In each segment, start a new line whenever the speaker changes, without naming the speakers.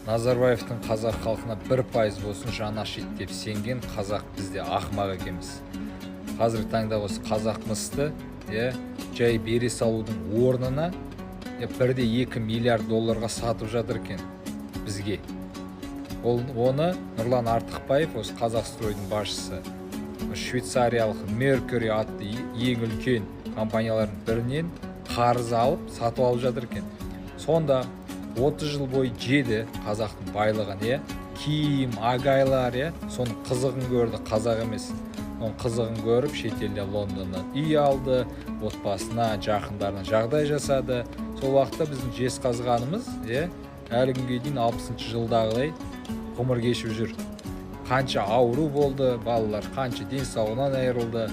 Назарбаевтың қазақ халқына 1% болсын жаны ашиды деп сенген қазақ бізде ақымақ екенбіз. Қазіргі таңда осы қазақ мысты жай бере салудың орнына 1,2 миллиард долларға сатып жатыр екен бізге. Оны Нұрлан Артықбаев, осы Қазақстройдың басшысы, швейцариялық Mercury атты ең үлкен компаниялардың бірінен қарыз алып сатып алып жатыр екен. Сонда 30 жыл бойы жеді қазақтың байлығын, киім, агайлар, соның қызығын көрді, қазақ емес. Оның қызығын көріп, шетелде Лондоннан үй алды, отбасына, жақындарына жағдай жасады. Сол уақытта біздің жезқазғанымыз, әлі күнге дейін 60 жылдағыдай ғұмыр кешіп жүр. Қанша ауру болды, балалар қанша денсаулығынан айырылды.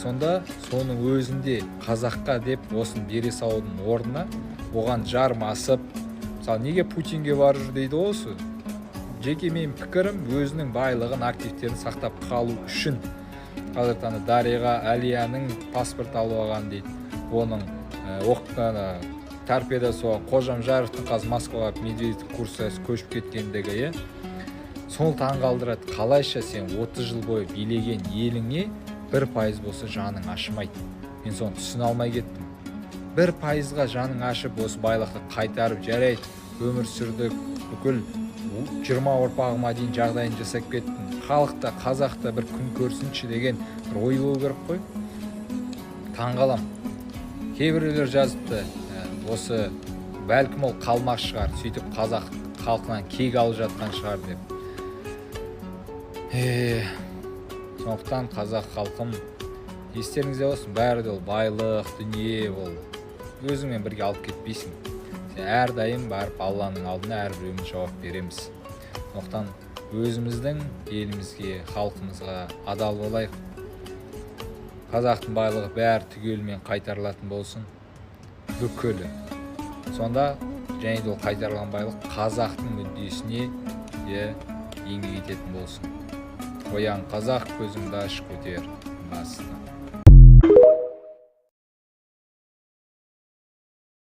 Сонда соның өзінде қазаққа деп осын бере салудың орнына оған жармасып, мысалы, неге Путинге барып жүр дейді осы? Жеке менің пікірім, өзінің байлығын, активтерін сақтап қалу үшін. Қазір таңда Дариға Әлияның паспорт алып алған дейді. Оның торпедасы Қожамжаровтың қазір Москваға Медведев курсасы көшіп кеткендегі, сол таңғалдырады. Қалайша сен 30 жыл бойы билеген еліңе 1% болса жаның ашымайды. Мен соны түсіне алмай кеттім. 1%-ға жаның ашып, осы байлықты қайтарып жарайды, өмір сүрдік, бүкіл 20 ұрпағыма дейін жағдайын жасап кеттім. Халықта, қазақта бір күн көрсінші деген бір ой болу керек қой. Таңғалам. Кейбіреулер жазыпты, осы бәлкім ол қалмақ шығар, сөйтіп қазақ халқынан кек алып жатқан шығар деп. Сондықтан қазақ халқым, естеріңізде болсын, бәрі де ол байлық, дүние ол өзіңмен бірге алып кетпейсің. Сен әрдайым барып Алланың алдына әрбіреуіміз жауап береміз. Сондықтан өзіміздің елімізге, халқымызға адал болайық. Қазақтың байлығы бәрі түгелімен қайтарылатын болсын, бүкілі. Сонда және де ол қайтарылған байлық қазақтың мүддесіне еңбек ететін болсын. Оян қазақ, көзіңді ашық көтер басына.